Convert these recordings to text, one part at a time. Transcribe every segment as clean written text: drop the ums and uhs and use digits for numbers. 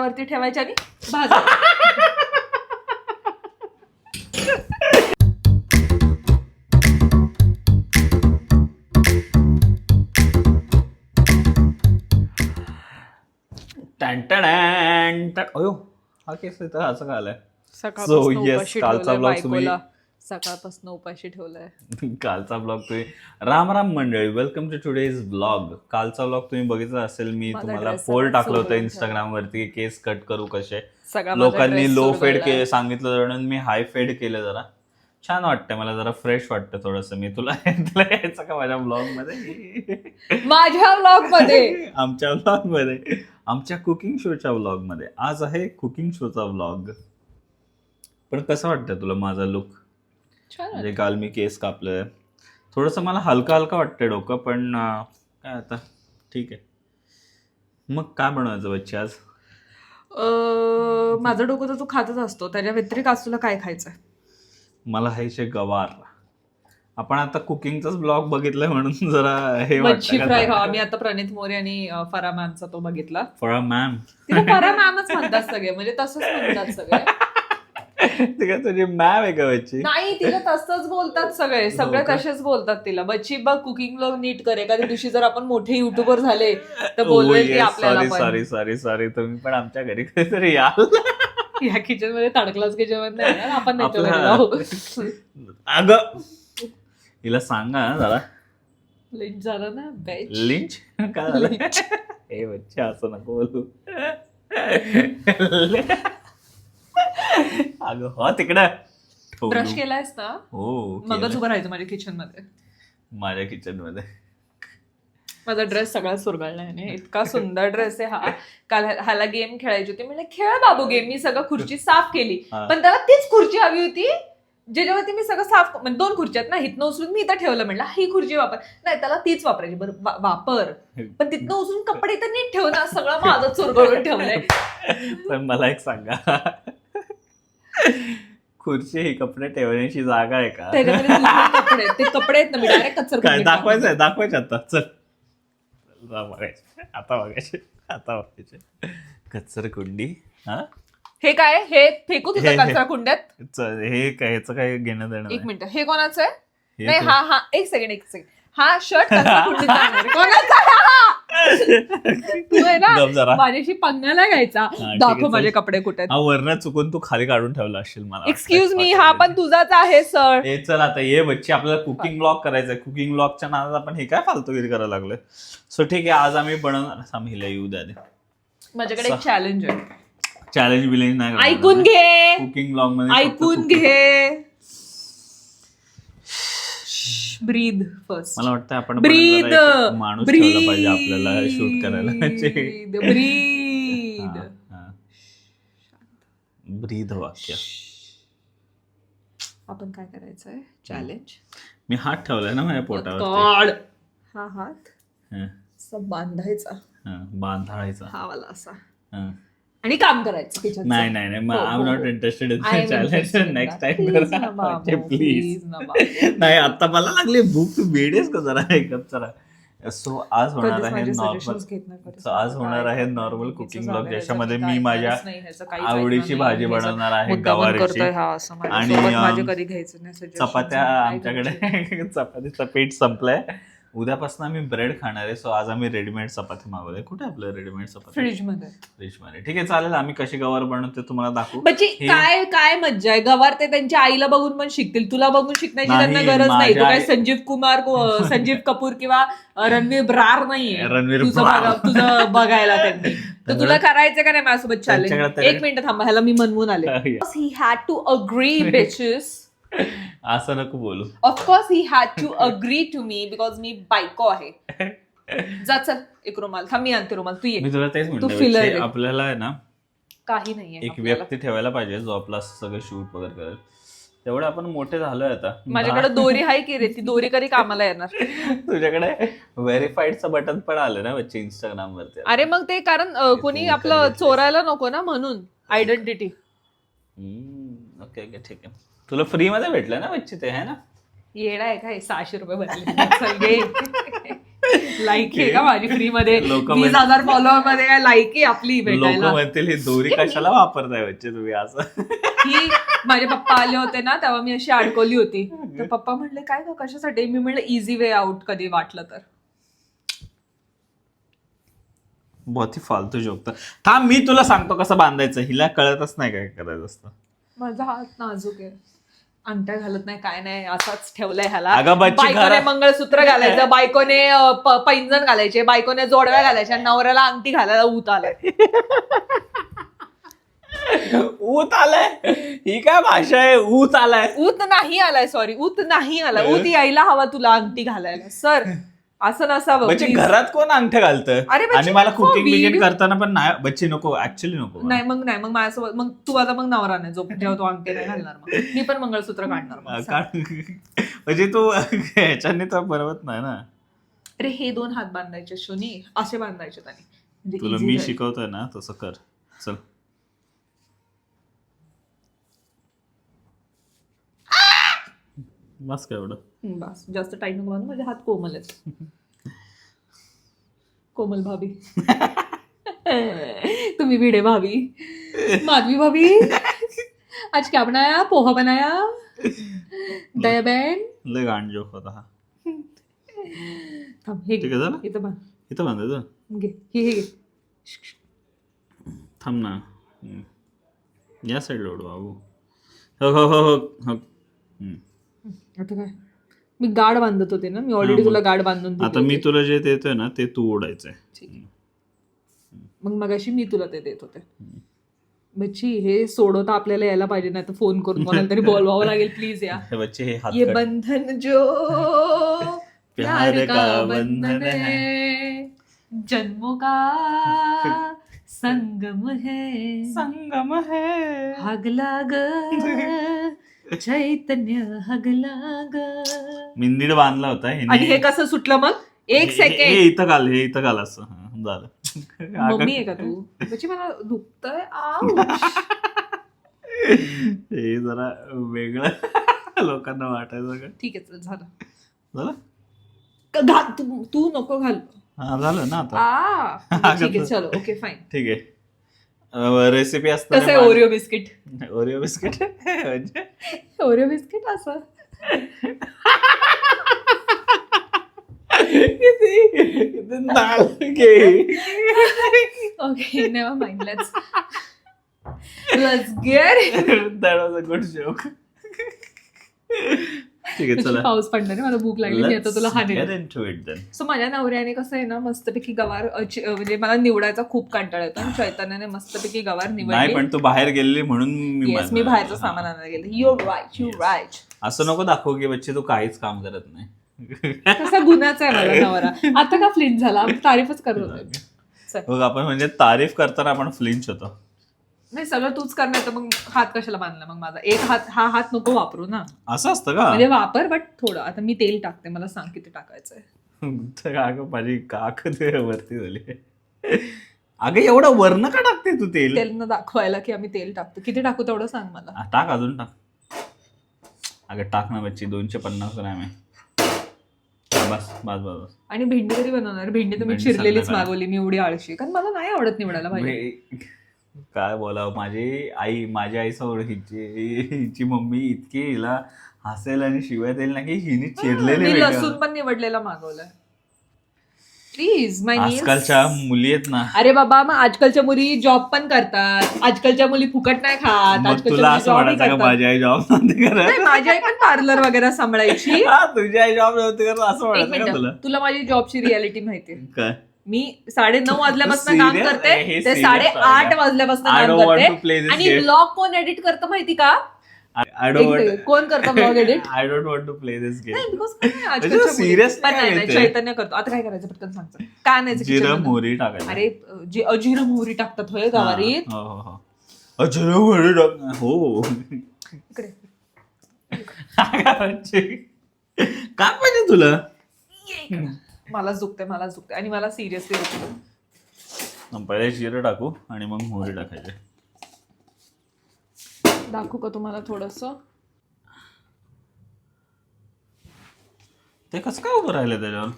वरती ठेवायच्या आणि भाजा. अयो हा केस इथं असं का आलाय? सकाळपासून So, yes, उपाशी कालचा ठेवलाय vlog तुम्ही- बायकोला. सकाळपासून उपाशी ठेवलाय. कालचा ब्लॉग तुम्ही राम राम मंडळी, वेलकम टू टुडेज ब्लॉग. कालचा ब्लॉग तुम्ही बघितला असेल. मी माझा तुम्हाला dress पोल सगळा टाकलं होतं सुरगळून इंस्टाग्राम वरती, केस कट करू कसे. सगळा माझा लोकांनी dress लो फेड सुरगळलाय. सांगितलं म्हणून मी हाय फेड केलं. जरा छान वाटतंय मला, जरा फ्रेश वाटतं थोडस. मी तुला यायचं का माझ्या ब्लॉग मध्ये? माझ्या व्लॉग मध्ये आमच्या ब्लॉग मध्ये, आमच्या कुकिंग शोच्या ब्लॉग मध्ये. आज आहे कुकिंग शोचा ब्लॉग. पण कसं वाटतं तुला माझा लुक? छान म्हणजे काल मी केस कापलंय, थोडंसं मला हलका हलका वाटतंय डोकं, पण काय आता ठीक आहे. मग काय बनवायचं बच्ची आज? माझं डोकं तर तू खातच असतो, त्याच्या व्यतिरिक्त आज तुला काय खायचंय? मला खायचे गवार. आपण आता कुकिंगचाच ब्लॉग बघितलाय म्हणून जरा हे मच्छी फ्राय. वाटतं. मी आता प्रणित मोरे आणि फरा मॅमचा तो बघितला. फळा मॅम तिला फरा मॅमच म्हणतात सगळे, म्हणजे तसंच म्हणतात सगळे. ती काय तुझी मॅम आहे का बच्ची? नाही, तिला तसंच बोलतात सगळे हो का? तसेच बोलतात तिला. बच्ची बघ कुकिंग ब्लॉग नीट कर, एखाद्या दिवशी जर आपण मोठे युट्यूबर झाले तर बोलवेल की आपल्याला पण. सॉरी तुम्ही पण आमच्या घरी कधीतरी या. या किचन मध्ये तडकलाच की जेवण नाही येणार, आपण त्याच्या घरी राहू. अगं हिला सांगा ना जरा. लिंच झालं ना बेच. लिंच काय झालं? हे बच्चे असं नको बोलू. अगं हो तिकडं ब्रश केलायस ना? हो मगच केलंय. उभं राहायचं माझ्या किचन मध्ये. माझ्या किचन मध्ये माझा ड्रेस सगळा सुरगळलाय आणि इतका सुंदर ड्रेस आहे हा. काल ह्याला गेम खेळायची होती, म्हणजे खेळ बाबू गेम. मी सगळं खुर्ची साफ केली, हा. पण त्याला तीच खुर्ची हवी होती ज्याच्यावरती मी सगळं साफ, म्हणजे 2 खुर्ची आहेत ना, हिथनं उचलून मी इथं ठेवलं. म्हणलं ही खुर्ची वापर, नाही त्याला तीच वापरायची. बरं वापर, पण तिथनं उचलून कपडे तर नीट ठेव ना. सगळं माझं चुरगळून ठेवलंय. पण मला एक सांगा, खुर्ची ही कपडे ठेवण्याची जागा आहे का? त्याच्यामध्ये दुसरे कपडे, ते कपडे आहेत ना, मी डायरेक्ट कचर काय दाखवायचं आता. चल आता बघायचे कच्चर कुंडी. हा हे काय, हे फेकू तुझं हे- कचरा कुंड्यात? हे काय, ह्याचं काय घेणं देणं एक नाही. मिनिट, हे कोणाचं आहे? हे नाही, तर- हा एक सेकंड. हा शर्ट कचरा कुंडीत जाणार आहे. कोणाचा आहे हा? तू आहे गप जरा. ना माझ्याशी पंगाला घ्यायचा. ठीक आहे, दाखव चल. माझे कपडे कुठे आहेत. हा वरनं चुकून तू खाली काढून ठेवला असशील मला. एक्सक्यूज मी, हा पण तुझाच आहे सर. हे चल आता ये बच्ची, आपल्याला कुकिंग ब्लॉग करायचंय. कुकिंग ब्लॉगच्या नादात आपण हे काय फालतूगिरी करायला लागलोय. सो ठीक आहे, आज आम्ही बनवणार. हिला येऊ द्या. माझ्याकडे एक चॅलेंज आहे, चॅलेंज बिलेंज नाही ऐकून घे. कुकिंग ब्लॉग मध्ये ऐकून घे. ब्रीद फर्स्ट. मला वाटतं आपण ब्रीद, जरा एक माणूस ठेवला पाहिजे आपल्याला शूट करायला. ब्रीद. ब्रीद वाक्य. आपण काय करायचंय चॅलेंज? मी हात ठेवलाय ना माझ्या पोटावर. गॉड, हा हात हं, असा बांधायचा, हं, बांधायचा. हा वाला असा, हं. आणि काम करायचं किचनचं. नाही हो, आय एम हो, नॉट हो. Interested in I am challenge. interested in next that. Time Please ना बाबू, प्लीज. please ना बाबू. नाही आता मला लागली भूक. तू वेडेस का जरा एकच जरा. सो आज होणार कधीच आहे माझे नॉर्मल. suggestions घेत नाही कधीच. सो आज होणार आहे काय नॉर्मल नाही, कुकिंग हिचं ब्लॉग, झालं, ज्याच्यामध्ये ह्याचं मी काय माझ्या काहीच नाही, ह्याचं काहीच आवडीची ऐकणार भाजी नाही, बनवणार आहे मुद्दामून गवारीची. करतोय हा असं आणि, माझ्यासोबत. माझे कधी घ्यायचं नाही suggestions. चपात्या काय आमच्याकडे करायचं? चपातीचं पीठ संपलंय. उद्यापासून आम्ही ब्रेड खाणार आहे. सो आज आम्ही रेडीमेड चपाती मागवले. कुठे आपलं रेडीमेड चपाती? फ्रीज मध्ये. फ्रीजमध्ये. ठीक आहे चालेल. आम्ही कशी गवार बनवते तुम्हाला दाखवू. बच्ची, हे- काय मज्जा आहे. गवार ते त्यांच्या आईला बघून पण शिकतील, तुला बघून शिकण्याची नाही, त्यांना गरज नाही. तू माझ्या काय संजीव कपूर किंवा रणवीर ब्रार नाहीये रणवीर तुझं ब्रार. तुझं बघायला त्यांनी. तर तुला करायचं का नाही माझ्यासोबत चॅलेंज? त्यांच्याकडे एक मिनिट थांबा, ह्याला मी मनवून आले. He had to agree bitches. असं नको बोलू. Of course he had to agree to me, because मी बायको आहे. जा चल, एक रुमाल थांब, मी आणते रुमाल, तू ये. मी तुला तेच तू filler म्हणतो, आहे. आपल्याला आहे ना काही नाहीये एक आपल्याला. व्यक्ती ठेवायला पाहिजे जो आपला सगळं शूट वगैरे करेल. तेवढं आपण मोठे झालोय आता. माझ्याकडे दोरी आहे की रे, ती दोरी कधी कामाला येणार? तुझ्याकडे व्हेरीफाईडचं बटन पण आलं ना बच्चे इंस्टाग्राम वरती. अरे मग ते कारण कोणी आपलं चोरायला नको ना, म्हणून आयडेंटिटी. ओके ओके ठीक आहे. तुला फ्री मध्ये भेटलं ना बच्चे ते, है ना? येडा आहे काय? 600 रुपये भरले. चल घे. लायकी आहे का माझी फ्री मध्ये? लोक 20,000 फॉलोअर मध्ये काय लायकी आपली लोक भेटायला? म्हणतील ही दोरी कशाला वापरताय बच्चे तुम्ही असं. ही माझे पप्पा आले होते ना तेव्हा मी अशी अडकवली होती, तर पप्पा म्हणले काय ग कशासाठी? मी म्हणलं इझी वे आउट कधी वाटलं तर. बहुत ही फालतू जोक. थांब मी तुला सांगतो कसं बांधायचं. हिला कळतच नाही काय करायचं असतं. माझा हात नाजूक आहे, अंगठ्या घालत नाही काय नाही, असाच ठेवलाय ह्याला. अगं बच्ची बायकोने घरात- मंगळसूत्र घालायचं, बायकोने पैंजण घालायचे, बायकोने जोडव्या घालायच्या, नवऱ्याला अंगठी घालायला ऊत आलाय. ऊत आलाय? ही काय भाषा आहे? ऊत आलाय? ऊत नाही आलाय, सॉरी, ऊत नाही आलाय. ऊत यायला हवा तुला अंगठी घालायला. सर असं नसावं. बच्चे please. घरात कोण अंगठ्या घालतं? अरे बच्ची, आणि मला नको, कुकिंग बिकिंग video- करताना पण नाही बच्चे नको, ऍक्च्युली नको. नाही मग माझ्यासोबत मग तू आता मग नवरा नाही जो जेव्हा तो अंगठी नाही घालणार, मग मी पण मंगळसूत्र काढणार मग. म्हणजे तू ह्याच्याने तर बनवत नाही ना. अरे हे 2 हात बांधायचे शोनी, असे बांधायचे त्याने, म्हणजे तुला easy मी जाईल. शिकवतोय ना तसं कर. चल बस काय एवढं. बस जास्त टाईम नको बांधू, माझे हात कोमल आहेत. कोमल भाभी. तुम्ही भिडे भाभी, माधवी भाभी. आज क्या बनाया? पोहा बनाया. दया बहन. लय गांड जोक होता हा. थांब, हे ठीक आहे झालं? इथं बांध. इथं बांधायचं. घे हे घे. थांब ना. या साईडला ओढ बाबू. हो हो हो हो हो. आता काय, मी गाड बांधत होते ना, मी ऑलरेडी हा, मग. तुला गाड बांधून दिली आता मी होती. तुला जे देतोय ना ते तू ओढायचंय. ठीक. मग मगाशी मी तुला ते देत होते. बच्ची हे सोडवता आपल्याला यायला पाहिजे, नाही तर फोन करून कोणाला तरी बोलवावं लागेल. प्लीज या. हे बच्चे हे हात ये काढ. बंधन जो प्यार का बंधन है, जन्मों का संगम है, संगम है. हगला ग चैतन्य हगला ग. मी नीट बांधला होता आणि हे कसं सुटलं मग? एक हे सेकंड. इथं घाल, हे इथं घाल असं. हा, झालं. मम्मी आहे का तू? म्हणजे मला दुखतंय. हे जरा वेगळं लोकांना वाटायचं का? ठीक आहे, चल, झालं. झालं? घाल तू नको घाल. हा झालं ना आता. ठीक आहे, चलो, ओके फाईन. ठीक आहे. रेसिपी कसं आहे असतं ओरिओ बिस्किट? ओरिओ बिस्किट म्हणजे ओरिओ बिस्किट असं किती नाल घे. Okay, never mind, let's get. That was a good joke. ठीक आहे चला. पाऊस पडणार आहे, मला भूक लागली, मी आता तुला Let's get हाणेल. into it then. So माझ्या नवऱ्याने कसं आहे ना, मस्तपैकी गवार म्हणजे मला निवडायचा खूप कंटाळा येतो, आणि चैतन्याने मस्तपैकी गवार नाही निवडली. पण तू बाहेर गेलेली म्हणून मी येस, मी बाहेरचं सामान आणायला गेले. You right, you right. असं नको दाखवू की बच्चे तू काहीच काम करत नाही. तसा गुन्हाचा आहे मला नवरा. आता का फ्लिंट झाला? तारीफच करत होते. चल. बघ आपण म्हणजे तारीफ करताना आपण फ्लिंच होतो. नाही, सगळं तूच करणार, तर मग हात कशाला बांधला मग माझा? एक हात, हा हात नको वापरू ना. असं असतं का? म्हणजे वापर, बट थोडं. आता मी तेल टाकते, मला सांग किती टाकायचंय. अगं माझी काक वरती झाली. अगं एवढं वरनं का टाकते तू तेल? तेल न दाखवायला की आम्ही तेल टाकतो. किती टाकू तेवढं सांग मला. टाक, अजून टाक. अगं टाक ना बच्ची, 250 ग्रॅम आहे. बस बस बस. आणि भेंडी कधी बनवणार? भेंडी तर मी भेंडी चिरलेलीच संध्याकाळी. मागवली, मी एवढी आळशी, कारण मला नाही आवडत निवडायला भाजी. काय बोलावं, माझी आई समोर हिची मम्मी इतकी हिला हसेल आणि शिवाय देईल ना की हिने चिरलेली मी भेंडी. लसूण पण निवडलेला मागवलाय. Please my needs. आजकालच्या मुली आहेत ना. अरे बाबा, मग आजकालच्या मुली जॉब पण करतात, आजकालच्या मुली फुकट नाही खात, मग आजकालच्या तुला मुली असं job ही म्हणायचं का करतात. माझी आई जॉब नव्हती करत? नाही, माझी आई पण पार्लर वगैरे सांभाळायची. हा, तुझी आई जॉब नव्हती करत असं एक म्हणायचं का तुला? मिनिट, तुला माझी जॉबची रियालिटी माहितीये? काय? मी 9:30 वाजल्यापासून काम Serious? करते, हे ते serious 8:30 आहे. वाजल्यापासून I काम don't want to करते. play this आणि game. ब्लॉग कोण एडिट करतं माहिती का? I don't want. कोण करतं blog edit? I don't want to play this game. नाही, because काय नाही, म्हणजे आजकालच्या मुली- serious पण नाही नाही, ते. चैतन्य करतो. आता काय करायचं पटकन सांगतो. काय आणायचं जिरं kitchen मध्ये? मोहरी टाकायची. अरे जिरं मोहरी टाकतात होय गवारीत. हो हो हो. जिरं मोहरी टाक. हो. इकडे काय पाहिजे तुला? मलाच दुखते आणि मला सिरियसली दुखतं. पहिले जिरं टाकू आणि मग मोहरी टाकायची. दाखवू का तुम्हाला थोडस? ते कसं काय उभं राहिलं त्याच्यावर?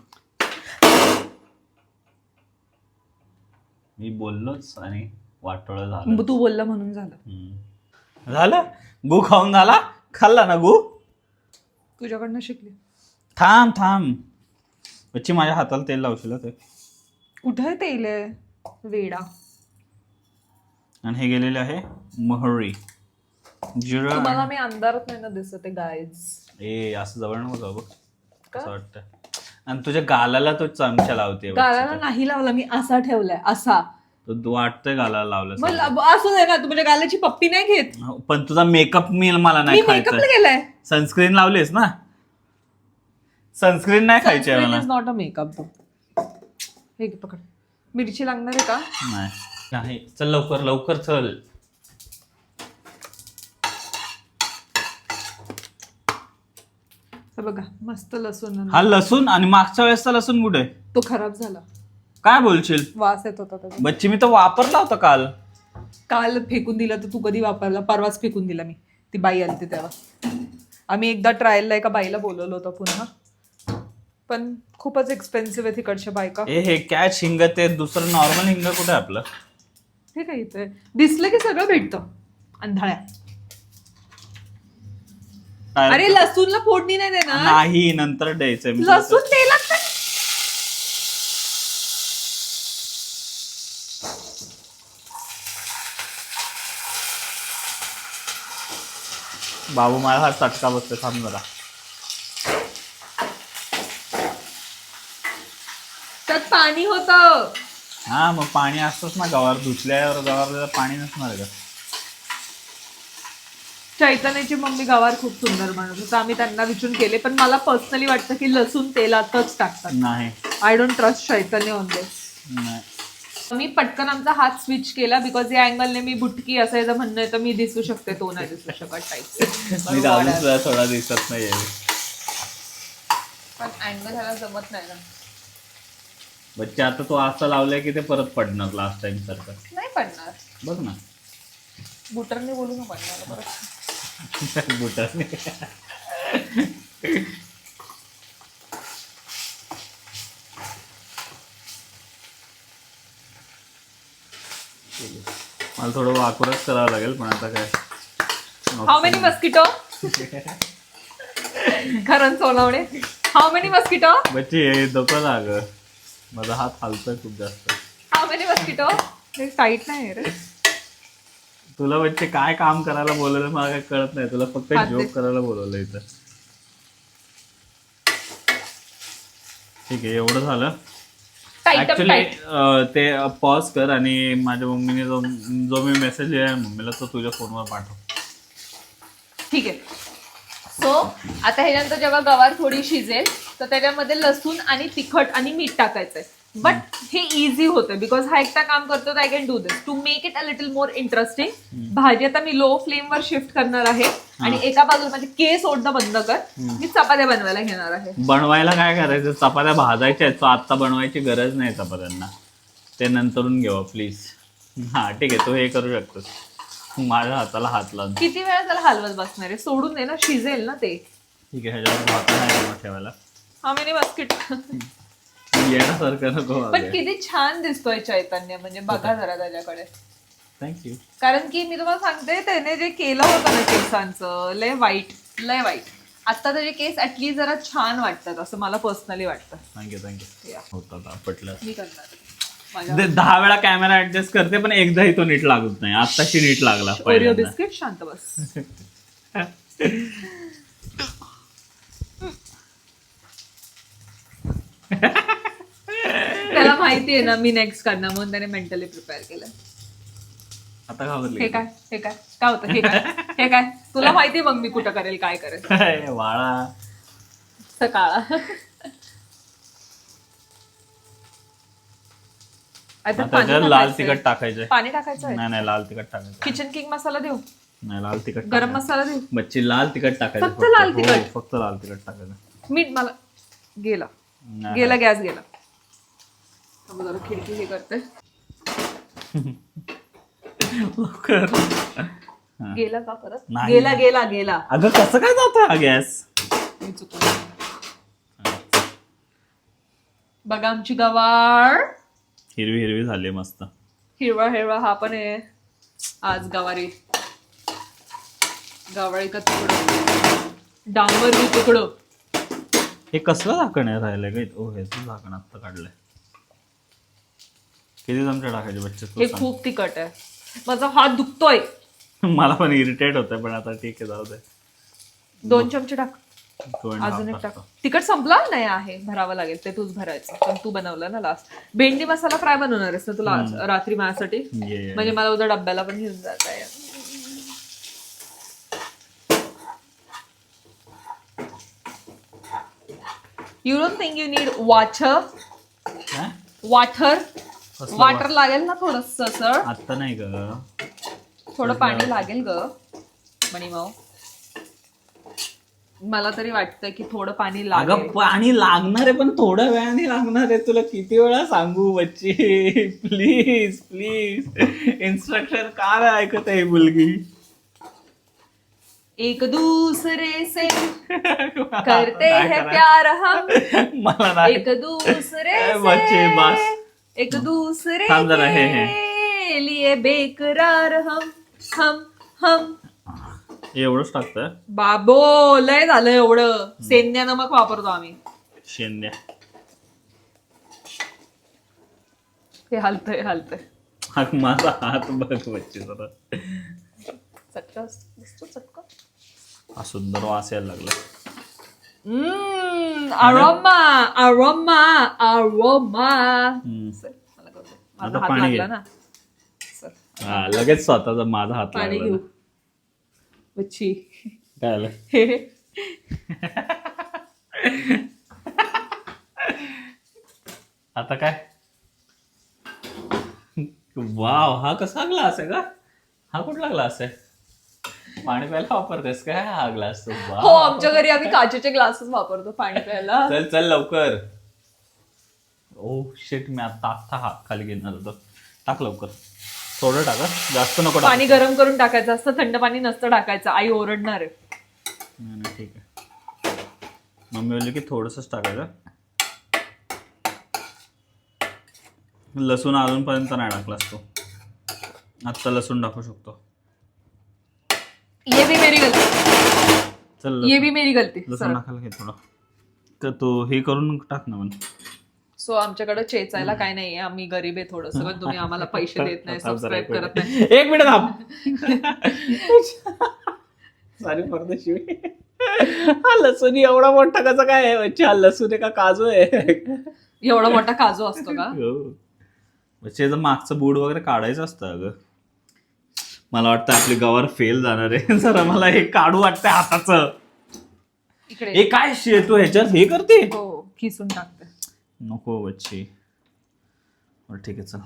मी बोललोच आणि वाटोळं झालं. मग तू बोलला म्हणून झालं. झालं गु खाऊन झाला. खाल्ला ना गु. तुझ्याकडनं शिकली. थांब बच्ची माझ्या हाताला तेल लावशील ते. कुठे तेल आहे वेडा. आणि हे गेलेले आहे मोहरी जिरं. तुम्हाला मी अंधारात नाही ना दिसत आहे गाईज. ए असं जवळ नको जाऊ बघ असं वाटतं. आणि तुझ्या गालाला तो चमचा लावते. गालाला नाही लावला मी, असा ठेवलाय असा. तो वाटतंय गालाला लावलं. मग असू दे ना, तू म्हणजे गालाची पप्पी नाही घेत. पण तुझा मेकअप मला नाही मी खायचा. मेकअपला गेलाय. सनस्क्रीन लावलीस ना. सनस्क्रीन नाही खायची आहे मला. Is not a makeup. हे घे पकड. मिरची लागणार आहे का? नाही. चल लवकर चल. बघा मस्त लसूण. हा लसूण. आणि मागच्या वेळेसचा लसूण कुठे? तो खराब झाला. काय बोलशील? वास येत होता त्याचा. बच्ची मी तर वापरला होता काल फेकून दिला तर तू कधी वापरला? परवाच फेकून दिला मी. ती बाई आली होती तेव्हा. आम्ही एकदा ट्रायलला एका बाईला बोलवलं होतं पुन्हा, पण खूपच एक्सपेन्सिव्ह आहे तिकडच्या बायका. हे कॅच हिंग ते दुसरं नॉर्मल हिंग कुठे आपलं? ठीक आहे, इथे दिसलं की सगळं भेटतं अंधाळ्या. अरे लसूणला फोडणी नाही देणार. नाही नंतर द्यायचंय. लसूण तेलात बाबू मला हा चटका बसतो. थांब जरा. त्यात पाणी होतं. हा मग पाणी असतंच ना. गवार धुतल्यावर गवार पाणी नसणार का? चैतन्याची मम्मी गवार खूप सुंदर बनवत होतं. आम्ही त्यांना विचारून केले, पण मला पर्सनली वाटतं की लसूण तेलातच टाकतात. नाही. I don't trust Chaitanya on this. नाही. मी पटकन आमचा हात स्विच केला बिकॉज या अँगलने मी बुटकी असायचं म्हणणं आहे, तर मी दिसू शकते, तो नाही दिसू शकत टाईप. मी घालून सुद्धा थोडा दिसत नाहीये. पण अँगल ह्याला जमत नाही ना. बच्चे आता तो असं लावलंय की ते परत पडणार लास्ट टाइम सारखं. नाही पडणार. बघ ना. बुटरने बोलू ना पडणार परत. बुटाने. मला थोडं वाकुरच करावं लागेल, पण आता काय. How many mosquito? खरं सोनावणे. How many mosquito? बच्ची हे नको लाग. माझा हात हालतोय खूप जास्त. How many mosquito? टाईट नाही रे. तुला बच्चे काय काम करायला बोलवलं मला काय कळत नाही. तुला फक्त जोक करायला बोलवलं इथं. ठीक आहे एवढं झालं. ऍक्च्युली ते पॉज कर आणि माझ्या मम्मीने जो मी मेसेज लिहिला मम्मीला तो तुझ्या फोनवर पाठव. ठीक आहे. सो आता ह्याच्यानंतर जेव्हा गवार थोडी शिजेल तर त्याच्यामध्ये लसूण आणि तिखट आणि मीठ टाकायचंय. बट हे इझी होतं बिकॉज हा एकटा काम करतो. I can do this to make it a little more interesting. भाजी आता मी लो फ्लेम वर शिफ्ट करणार आहे आणि एका बाजूला माझे केस ओढणं बंद कर. मी चपात्या बनवायला घेणार आहे. बनवायला काय करायचं? चपात्या भाजायच्या आहेत. आता बनवायची गरज नाही चपात्यांना. ते नंतरून घेऊ प्लीज. हा ठीक आहे, तू हे करू शकतोस. माझ्या हाताला हात लावून. किती वेळा त्याला हलवत बसणार आहे? सोडून दे ना, शिजेल ना ते. ठीक आहे, ह्याच्यावर भात नाही ठेवायला. हा मेनी मस्किट. येण्यासारखं नको. पण किती छान दिसतोय चैतन्य, म्हणजे बघा जरा त्याच्याकडे. थँक्यू. कारण की मी तुम्हाला सांगते, त्याने जे केलं होतं ना केसांचं, लय वाईट. आता त्याचे केस ऍटलीस्ट जरा छान वाटतात असं मला पर्सनली वाटतं. थँक्यू. होतं पटलं. मी करणार. 10 वेळा कॅमेरा ऍडजस्ट करते पण एकदाही तो नीट लागत नाही. आत्ताशी नीट लागला. ओरिओ बिस्किट शांत बस. त्याला माहितीये ना मी नेक्स्ट करणार, म्हणून त्याने मेंटली प्रिपेअर केलं. आता घाबरली. हे काय काय होतं? हे काय तुला माहिती मग मी कुठं करेल काय करेल. वाळा सकाळ. आता लाल तिखट टाकायचंय. पाणी टाकायचं. नाही लाल तिखट टाकायचं. किचन किंग मसाला देऊ? नाही लाल तिखट. गरम मसाला देऊ? बच्ची लाल तिखट टाकायचं. फक्त लाल तिखट. फक्त लाल तिखट टाकायचं. मीठ मला गेला गॅस गेला. जरा खिडकी हे करते. गेला का परत? गेला. अगं कसं काय जातं हा गॅस? बघा आमची गवार हिरवी झाली मस्त. हिरवा हिरवा हा पण आहे आज गवारी का तुकडं डांबर तुकडं. हे कसलं झाकण आहे राहिलंय का? ओ ह्याचं झाकण आत्ता काढलंय. किती चमचे टाकायचे बच्चे तू हे सांग. खूप तिखट आहे. माझा हात दुखतोय. मला पण इरिटेट होतंय पण आता ठीक आहे, जाऊ दे. 2 चमचे टाक. 2.5 अजून एक टाक. टाकतो. तिखट संपला नाही आहे, भरावं लागेल ते तूच भरायचं. पण तू बनवलं ना लास्ट. भेंडी मसाला फ्राय बनवणार आहेस ना तुला रात्री माझ्यासाठी? ये. म्हणजे मला उद्या डब्याला पण घेऊन जायचं आहे. You don't think you need water? काय? Water? कसलं वाटर लागेल ना थोडस सर? आत्ता नाही ग. थोडं पाणी लागेल ग मणिमाऊ. मला तरी वाटतंय की थोडं पाणी अगं लागेल. पाणी लागणार आहे पण थोड्या वेळाने लागणार आहे. तुला किती वेळा सांगू बच्ची? प्लीज प्लीज इन्स्ट्रक्शन का नाही ऐकत आहे मुलगी? एक दूसरे से करते हैं प्यार हम, मला नाही. एक दूसरे बच्चे बस. से एक दूसरे थांब जरा, हे, के लिए बेकरार हम. एवढंच टाकतंय बाबो लय झालं एवढं. सेंद्या नमक वापरतो आम्ही. शेंद्या. हे हलतंय. माझा हात बघ बच्ची जरा. चटका. हा सुंदर वास यायला लागला. अरोमा. हम्म. सर, मला करू दे. आता माझा हात पाणी घे. लागला ना सर. हा लगेच स्वतःचा माझा हात पाणी लागला घेऊ. ना. बच्ची काय आलं? आता काय? वाव, हा कसा ग्लास आहे का? हा कुठला ग्लास आहे? पाणी प्यायला वापरतेस काय हा ग्लास? हो, आमच्या घरी आम्ही काचेचे ग्लासेस वापरतो पाणी प्यायला. चल लवकर. ओ शिट, मी आता हात खाली घेणार होतो. टाक लवकर. थोडं टाका, जास्त नको टाक. पाणी गरम करून टाकायचं असतं, थंड पाणी नसतं टाकायचं. आई ओरडणार आहे. नाही ठीक आहे. मम्मी बोलली की थोडंसंच टाकायचं. लसूण अजूनपर्यंत नाही टाकलास तू. आत्ता लसूण टाकू शकतो. ये भी मेरी गलती. चल ये भी मेरी गलती. लसूण टाकायला घे थोडं. तर तू हे करून टाक ना म्हण. सो आमच्याकडे चेचायला काय नाहीये. आम्ही गरीब आहे थोडंसं, पण तुम्ही आम्हाला पैसे देत नाही, थांब जरा, सबस्क्राईब करत नाही. एक मिनिट थांब. सॉरी फॉर द शिवी. हा लसूण एवढा मोठा कसा काय आहे? हा लसूण आहे का काजू आहे? एवढा मोठा काजू असतो का? त्याचं मागचं बूड वगैरे काढायचं असतं अगं. मला वाटतं आपली गवार फेल जाणार आहे. जरा मला हे काढू वाटतंय हाताचं. इकडे हे काय तू ह्याच्यात हे करते? हो, खिसून टाकते. नको बच्ची. बरं ठीक आहे, चल.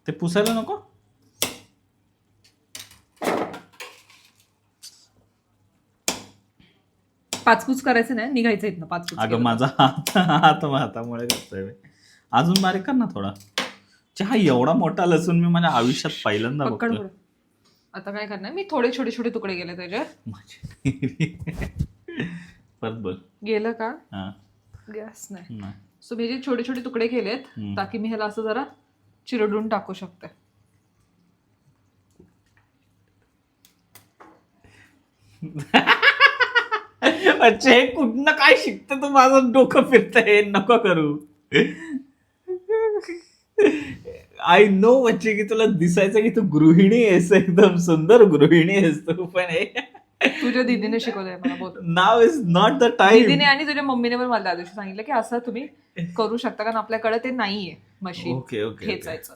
ते पुसायला नको. पाचपूस करायचं नाही, निघायचं इथनं पाचपूस. अगं माझा हातामुळे करतोय. अजून बारीक कर ना थोडा. हा एवढा मोठा लसूण मी माझ्या आयुष्यात पहिल्यांदा पकड बघतोय. बरं. आता काय करणार, मी थोडे छोटे तुकडे गेले त्याचे. परत बोल. गेलं का? हा. गॅस नाही. नाही. सो मी जे छोटे तुकडे केलेत, ताकी मी ह्याला असं जरा चिरडून टाकू शकते. अच्छा, हे कुठनं काय शिकतं तू? माझं डोकं फिरतंय. नको करू. आय नो बच्चे की तुला दिसायचं की तू गृहिणी आहेस, एकदम सुंदर गृहिणी आहेस तू. पण हे तुझ्या दीदीने शिकवलंय मला. बोल. नाव इज नॉट द टाइम. दीदीने आणि तुझ्या मम्मीने पण मला त्या दिवशी सांगितलं की असं तुम्ही करू शकता, कारण आपल्याकडे ते नाहीये मशीन ओके खेचायचं.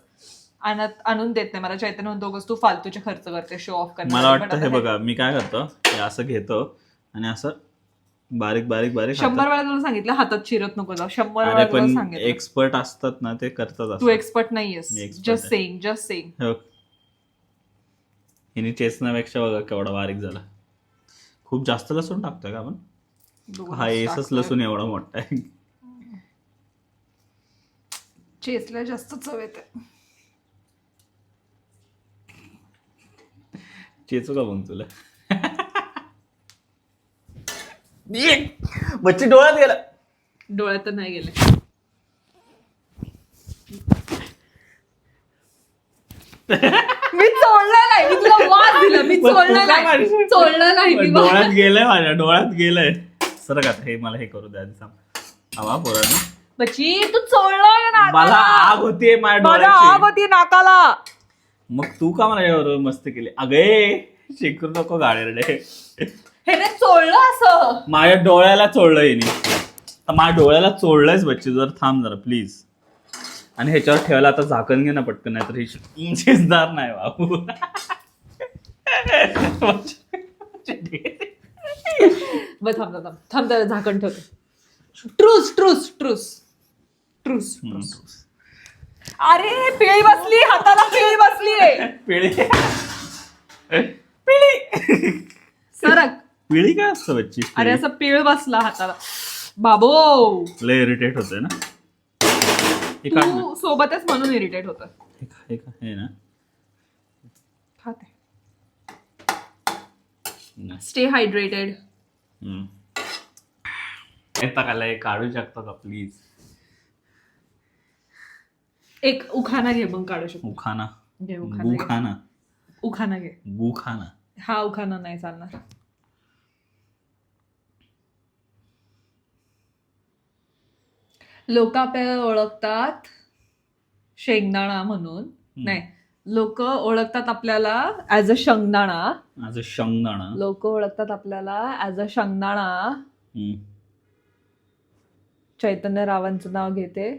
आणून देत नाही मला. चैतन्य म्हणतो तू फालतूचे खर्च करते, शो ऑफ करते. मला वाटतं हे बघा, मी काय करतो, हे असं घेतो आणि असं बारीक 100 वेळा तुला सांगितलं हातात चिरत नको जाऊ. 100 वेळा अरे तुला पण सांगितलं. एक्सपर्ट असतात ना, ते करतात. तू एक्सपर्ट नाहीयेस. मी expert जस्ट आहे. सेइंग. हिने चेचण्यापेक्षा बघा केवढा बारीक झाला. खूप जास्त लसूण टाकतोय का आपण? हा एसच लसूण एवढा मोठा आहे. चेचल्या जास्त चव येते. चेचू का मग तुला? बच्ची डोळ्यात गेला. डोळ्यात तर नाही गेले. मी चोळलं नाही, मी तुला वाद दिला, मी चोळलं नाही, चोळलं नाही मी डोळ्यात गेलंय, माझ्या डोळ्यात गेलंय. सर का हे मला हे करू द्या आधी सांग. हवा पोरांना बच्ची, तू चोळलं ना मला आग होतीये माझ्या मला आग डोळ्याची. होती नाकाला. मग तू का माझ्याबरोबर मस्त केली? अगे शिकरू नको गाड्याकडे. हे नाही चोळलं असं. माझ्या डोळ्याला चोळलं हिने. तर माझ्या डोळ्याला चोळलंयच बच्ची. जर थांब जरा प्लीज. आणि ह्याच्यावर ठेवायला आता झाकण घे ना पटकन, नाही तर ही शिजदार नाही बाबू. बरं थांब थांब थांब जरा झाकण ठेवते. Truce truce truce truce truce. अरे पिळी बसली हाताला, पिळी बसली रे. पिळी पिळी सरक. पिळी काय असतं बच्ची? अरे असं पिळ बसला हाताला बाबो. लय इरिटेट होतंय ना. हे काढ ना. तू सोबतच म्हणून इरिटेट होत. हे ना खाते. Stay hydrated. हे काढू शकतो का प्लीज? एक उखाणा घे मग काढू शकतो. उखाना. घे उखाणा घे. गुखाना. उखाणा घे. गुखाना. हा उखाणा नाही चालणार. लोक आपल्याला ओळखतात शेंगदाणा म्हणून. नाही, लोक ओळखतात आपल्याला ऍज अ शेंगदाणा. आज शेंगदाणा. लोक ओळखतात आपल्याला ऍज अ शेंगदाणा. चैतन्य रावांचं नाव घेते.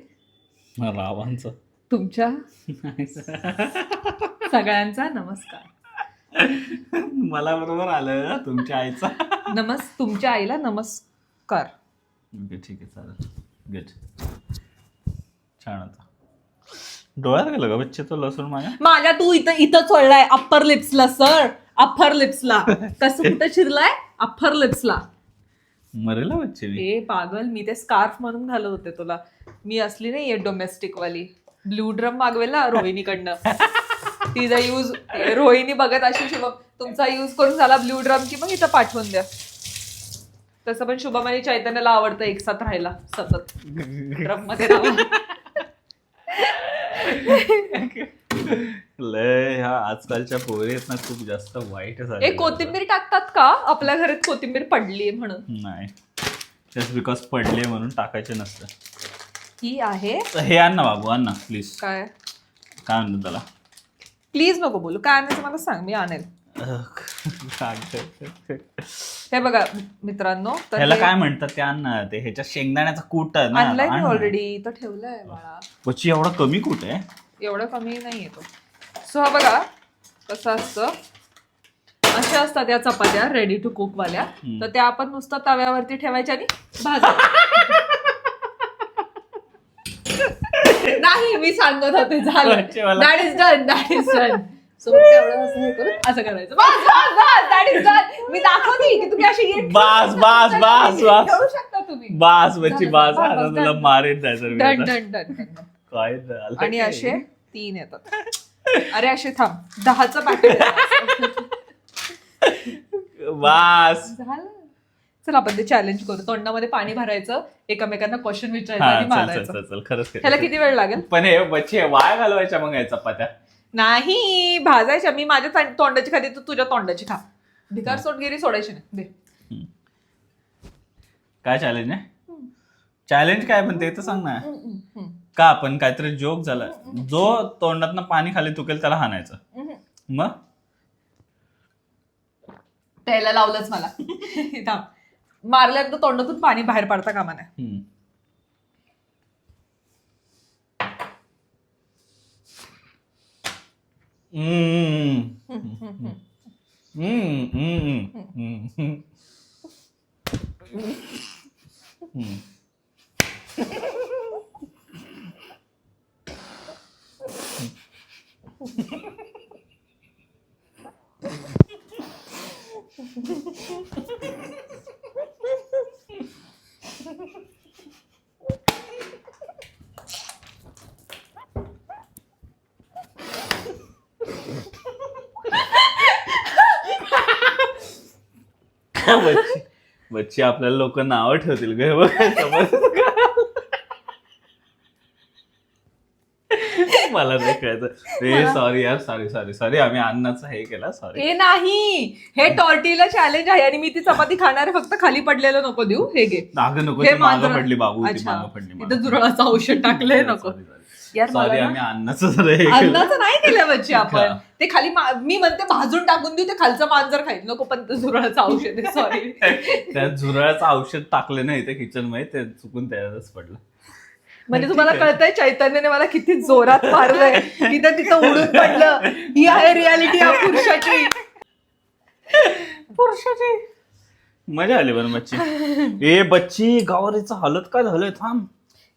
रावांचं. तुमच्या सगळ्यांचा नमस्कार. मला बरोबर आलं तुमच्या आईचा. तुमच्या आईला नमस्कार. ओके ठीक आहे चालेल. गुड. छान होता. डोळ्यात गेलं का बच्चे तो लसूण माझ्या? तू इथं चोळलाय अप्पर लिप्सला सर. अप्पर लिप्सला. कसं कुठं शिरलाय? अप्पर लिप्सला. मरेला बच्चे मी. ए पागल, मी ते स्कार्फ म्हणून घालत होते तुला. मी असली नाहीये डोमेस्टिक वाली. ब्ल्यू ड्रम मागवेल रोहिणीकडनं. तिचा यूज रोहिणी बघत अशी शुभम तुमचा यूज करून झाला ब्ल्यू ड्रम की मग इथं पाठवून द्या. तसं पण शुभम आणि चैतन्याला आवडतं एकसाथ राहायला सतत ड्रम मध्ये राहून. लय ह्या आजकालच्या पोरी आहेत ना खूप जास्त वाईट झाले. एक कोथिंबीर टाकतात का? आपल्या घरात कोथिंबीर पडलीये म्हणून नाही, जस्ट बिकॉज पडले म्हणून टाकायचे नसतं. ही आहे. हे आण ना बाबू, आण ना प्लीज. काय म्हणतो त्याला? प्लीज नको बोलू. काय आणायचं मला सांग, मी आणेल. हे बघा मित्रांनो, तर त्याला काय म्हणतात ते आण ना. ते ह्याच्या शेंगदाण्याचा कूट आणलाय मी ऑलरेडी. इथं ठेवलंय बाळा. बच्ची एवढा कमी कूट आहे? एवढं कमी नाही येतो. सो हा बघा कसं असतं. अशा असतात या चपात्या रेडी टू कुक वाल्या. तर त्या आपण नुसतं तव्यावरती ठेवायच्या आणि नाही, मी सांगत होते झालं. That is done, that is done. So एवढं असं हे करून असं करायचं. बस बस बस, दॅट इज डन. मी दाखवते की तुम्ही अशी बास बास बास बास ठेवू शकता तुम्ही. बास बच्ची बास. आता तुला मारेन जायचं. Done done done done. काय आणि असे 3 येतात. अरे असे थांब, 10चं पॅकेट. बास झालं. चल आपण ते चॅलेंज करू. तोंडामध्ये पाणी भरायचं, एकमेकांना क्वेश्चन विचारायचं आणि मारायचं. चल खरंच. ह्याला किती वेळ लागेल? पण हे बच्चे वाया घालवायच्या मग या चपात्या? नाही, भाजायच्या. मी माझ्या तोंडाची खाते, तू तुझ्या तोंडाची खा. भिकार सोडगिरी सोडायची नाही. दे. काय चॅलेंज आहे? चॅलेंज काय पण ते तर सांग ना. का आपण काहीतरी जोक झाला, जो तोंडातनं पाणी खाली तुकेल त्याला हाणायचं. मग त्याला लावलंच मला. थांब, मारल्यानंतर तोंडातून पाणी बाहेर पडता कामा नये. बच्ची आपल्याला लोक नावं ठेवतील ग. मला नाही कळतं. सॉरी यार, सॉरी आम्ही अन्नाचं हे केलं, सॉरी. हे नाही, हे टॉर्टिला चॅलेंज आहे आणि मी ती चपाती खाणार आहे, फक्त खाली पडलेलं नको देऊ. हे घे. अगं नको, हे ती मागं मांजर- पडली बाबू, ती अच्छा. मागं पडली. इथं झुरळाचं औषध टाकलंय, नको. यार सॉरी, मला आम्ही ना- अन्नाचं जरा हे केलं. अन्नाचं नाही केलं बच्ची आपण. हा. ते खाली मी म्हणते भाजून टाकून देऊ, ते खालचं मांजर खाईल नको, पण ते झुरळाचं औषध आहे. सॉरी. त्या झुरळाचं औषध टाकलं नाही ते किचन मध्ये, ते चुकून त्यातच पडलं. म्हणजे तुम्हाला कळतंय चैतन्यने मला किती जोरात मारलंय की ते तिथं उडून पडलं. ही आहे रियालिटी या पुरुषाची. मजा आली बरं बच्ची. ए बच्ची, गावारीचं हालत काय झालंय, थांब.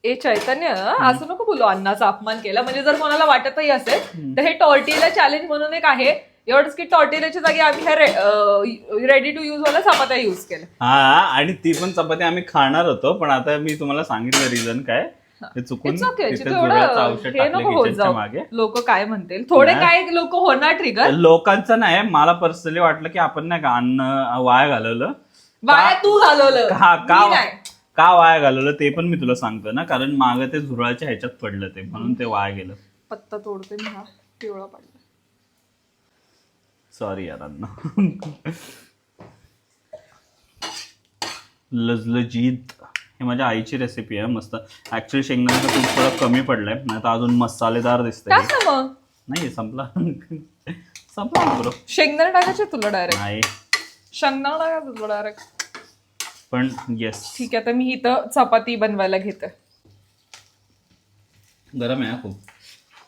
ए चैतन्य, असं नको बोलू, अन्नाचा अपमान केला. म्हणजे जर कोणाला वाटतही असेल तर हे टॉर्टिला चॅलेंज म्हणून एक आहे. एवढंच की टॉर्टिलाच्या जागी आम्ही ह्या रेडी टू यूज वाला चपात्या युज केल्या. हा, आणि ती पण चपाती आम्ही खाणार होतो, पण आता मी तुम्हाला सांगितलं रिझन काय. ते चुकून It's okay. तिथे तेवढं झुरळाचं औषध हे टाकलं नको होत किचनच्या जाऊ. मागे. लोक काय म्हणतील, थोडे नाही. काय लोक होणार ट्रिगर. लोकांचं नाही, मला पर्सनली वाटलं की आपण नाही का अन्न वाया घालवलं. वाया तू घालवलं, मी नाही. का वाया घालवलं ते पण मी तुला सांगतो ना, कारण मागं ते झुरळाच्या ह्याच्यात पडलं ते, म्हणून ते वाया गेलं. पत्ता तोडते मी, हा पिवळा पडला. सॉरी यार अन्न. लजलजीत, हे माझ्या आईची रेसिपी आहे मस्त. ऍक्च्युली शेंगदाण्याचं तूप थोडं कमी पडलंय, नाही तर अजून मसालेदार दिसतंय. काय ना मग नाही संपला संपला ना bro. शेंगदाणे टाकायचे तुला डायरेक्ट. नाही शेंगदाणा टाकायचं तुला डायरेक्ट. पण येस, ठीक आहे, तर मी इथं चपाती बनवायला घेते. गरम आहे हा खूप,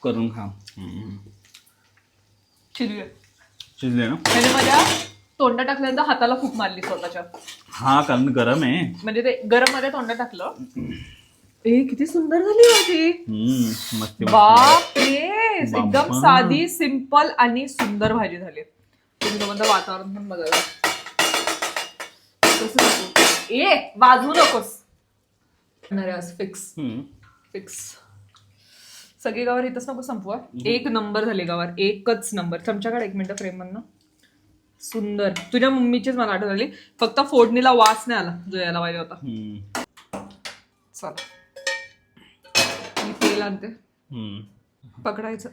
करून खा. शिजले ना. म्हणजे माझ्या तोंडात टाकल्यानंतर हाताला फूक मारली स्वतःच्या. हा, कारण गरम आहे. म्हणजे ते गरम मध्ये तोंडात टाकलं. ए किती सुंदर झाली माझी. मस्ती मस्ती. बापरे, एकदम बाप्पा. साधी सिंपल आणि सुंदर भाजी झाली. तुम्ही म्हणता वातावरण पण बघायला कसं नको. ए वाजवू नकोस. Fix fix. सगळी गावर इथंच नको संपवा. एक नंबर झाली गावर, एकच नंबर. चमच्याकडे 1 मिनिट फ्रेम मधनं. सुंदर. तुझ्या मम्मीचीच मला आठवण आली, फक्त फोडणीला वास नाही आला जो यायला पाहिजे होता. चला मी तेल आणते. पकडायचं.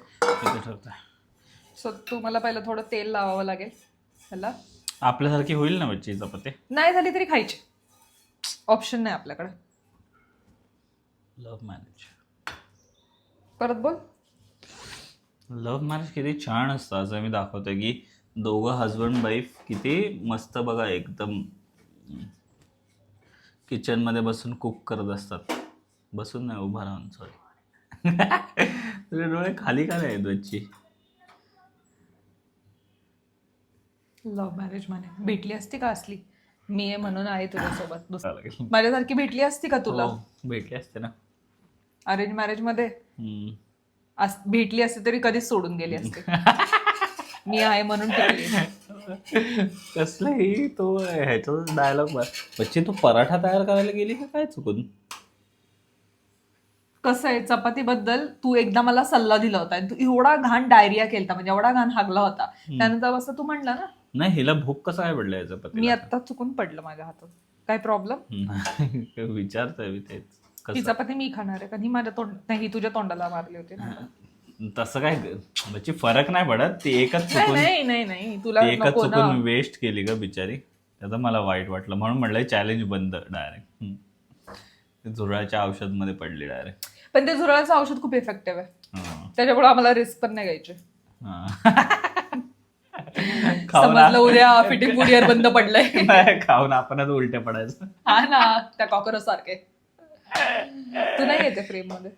सो तुम्हाला पहिलं थोडं तेल लावावं लागेल ह्याला. आपल्यासारखी होईल ना बच्ची चपाती. नाही झाली तरी खायची, ऑप्शन नाही आपल्याकडे. Love marriage. परत बोल. लव्ह मॅरेज किती छान असतं, असं मी दाखवतोय की दोघं हजबंड वाईफ किती मस्त बघा, एकदम किचन मध्ये बसून कुक करत असतात. बसून नाही, उभा राहून. सॉरी तुझे डोळे खाली का नाही बच्ची. लव्ह मॅरेज म्हणे भेटली असती का असली. मी आहे म्हणून आहे तुझ्यासोबत. लागेल. माझ्यासारखी भेटली असती का तुला हो, भेटली असते ना. अरेंज मॅरेज मध्ये. भेटली असते तरी कधीच सोडून गेली असते. मी आहे म्हणून टिकली. कसलंही तो ह्याचा डायलॉग बच्ची, तू पराठा तयार करायला गेली का काय चुकून. कसं आहे, चपाती बद्दल तू एकदा मला सल्ला दिला होता, तू एवढा घाण डायरिया केलता, म्हणजे एवढा घाण हागला होता. त्यानंतर असं तू म्हणला ना. नाही, हिला भूक कसं काय पडलं या चपाती. मी आता चुकून पडलं माझ्या हातात. काय प्रॉब्लेम. विचारतोय मी तेच. ही चपाती मी खाणार आहे, कधी माझ्या तोंड नाही, तुझ्या तोंडाला मारली होती ना. तसं काय म्हणजे फरक नाही पडत. ती एकच चुकून, नाही नाही नाही तुला ती एकच नको ना. चुकून वेस्ट केली ग बिचारी. त्याचं मला वाईट वाटलं, म्हणून म्हटलं चॅलेंज बंद डायरेक्ट. झुरळाच्या औषध मध्ये पडली डायरेक्ट. पण ते झुरळाचं औषध खूप इफेक्टिव्ह आहे, त्याच्यामुळे आम्हाला रिस्क पण नाही घ्यायची. समजलं उद्या फिटिंग कुरिअर बंद पडलंय. खाऊन आपणच उलटे पडायचं. हा ना, त्या कॉकरोच सारखे. तू नाही येते फ्रेम मध्ये.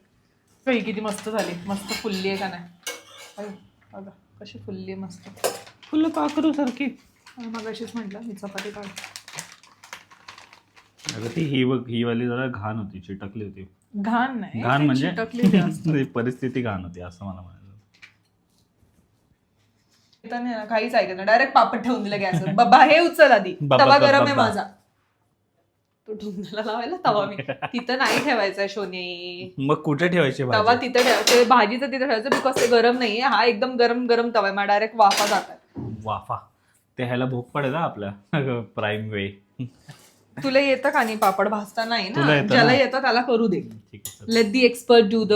ही किती मस्त झाली, मस्त फुलली आहे का नाही. बघा कशी फुलली आहे मस्त, फुलं काकरू सारखी. मग अशीच म्हटलं मी चपाती काढ. अगं ती ही बघ, ही वाली जरा घाण होती, चिटकली होती. घाण नाही, घाण ती म्हणजे चिटकलेली असते. परिस्थिती घाण होती असं मला म्हणायचं. तर नाही ना, काहीच ऐकत नाही, डायरेक्ट पापड ठेवून दिलं गॅसवर. बाबा हे उचल आधी, बाबा, तवा गरम आहे बाबा. माझा. तो ढुंगणाला लावायला तवा मी तिथं नाही ठेवायचा शोनी. मग कुठे ठेवायची तवा भाजी? तिथं ठेवायचं, भाजीचं तिथं ठेवायचं, बिकॉज ते गरम नाहीये. हा एकदम गरम गरम तवा आहे, मला डायरेक्ट वाफा जातात. वाफा. ते ह्याला भूक पडेल ना आपल्या प्राईम वे. तुला येतं का नाही पापड भाजता? नाही तुला ना, येतं ज्याला ना? येतं त्याला करू दे. ठीक आहे, let the expert do the.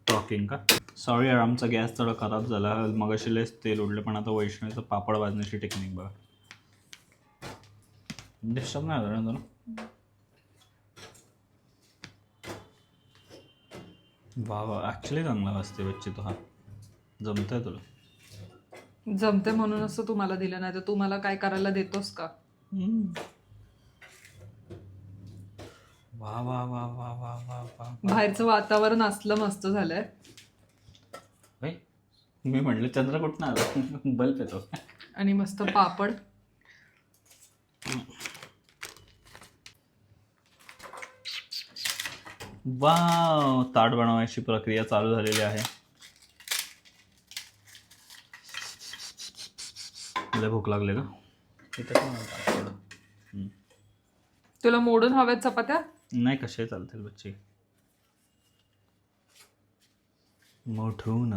Talking का सॉरी यार, आमचा गॅस थोडा खराब झाला, मग लयच तेल उडलं, पण आता वैष्णवीचं पापड भाजण्याची टेक्निक बघा. डिस्टर्ब नाही झालं ना तुला? वा वा, ॲक्च्युली चांगला वाजते बच्ची तो. हा जमतंय तुला? जमते म्हणून असं तुम्हाला दिलं, नाही तर तू मला काय करायला देतोस का? वा वा वा वा वा वा वा. बाहेरचं वातावरण असलं मस्त झालंय. भाई मी म्हटलं चंद्र कुठं आला, बल्ब येतो. आणि मस्त पापड. वा, ताट बनवायची प्रक्रिया चालू झालेली आहे. लय भूक लागले का? इथे पण आहे ताट थोडं. तुला मोडून हव्यात चपात्या? नाही, कसे चालतील बच्चे, मोठून.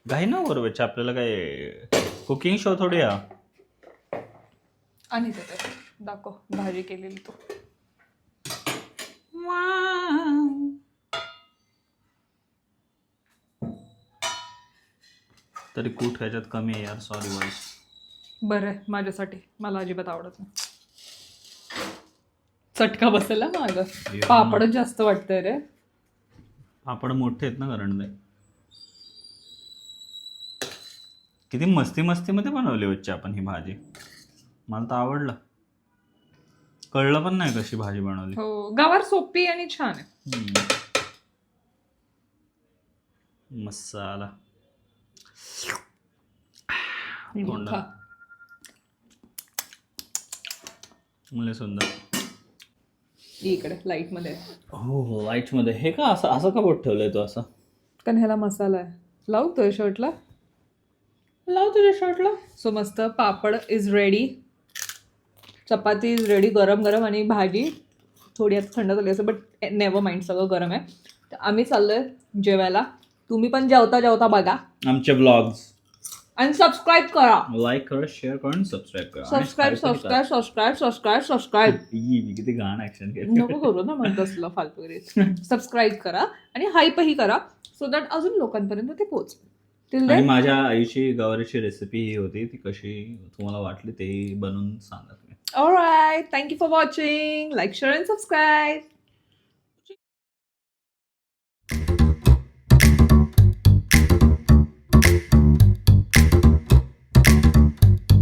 काही ना बरोबर बच्चे, आपल्याला काय कुकिंग शो थोडी हा. आणि ते दाखव भाजी केलेली तू. तरी कूट ह्याच्यात कमी आहे यार, सॉरी वॉइस. बरं आहे माझ्यासाठी, मला अजिबात आवडत नाही. चटका बसेल ना माझं. पापडच जास्त वाटतंय रे. पापड मोठे आहेत ना, कारण ते किती मस्ती मस्तीमध्ये बनवली बच्चे आपण ही भाजी. मला तर आवडलं, कळलं पण नाही कशी भाजी बनवली. हो, गवार सोपी आणि छान आहे. मसाला खा. मुले सुंदर. इकडे लाईट मध्ये. हो हो, लाईट मध्ये. हे का असं असं का बोट ठेवलंय तो असं? कारण ह्याला मसाला आहे. लावतोय शर्टला, लाव तुझ्या शर्टला. सो मस्त papad is ready, chapati is ready गरम गरम, आणि भाजी थोडी आता थंड झाली असं, बट नेव्हर माइंड, सगळं गरम आहे. तर आम्ही चाललोय जेवायला. तुम्ही पण जेवता जेवता बघा आमचे ब्लॉग्स, आणि सबस्क्राईब करा. लाईक करा, शेअर करा आणि सबस्क्राईब करा. Subscribe subscribe subscribe subscribe subscribe. मी किती घाण ऍक्शन केलं. नको करू ना म्हणत असलं फालतू. सबस्क्राईब करा आणि हाईपही करा, सो दॅट अजून लोकांपर्यंत ते पोहोच. आणि माझ्या आईची गवारीची रेसिपी ही होती, ती कशी तुम्हाला वाटली ते बनवून सांगा तुम्ही. All right, thank you for watching. Like, share and subscribe.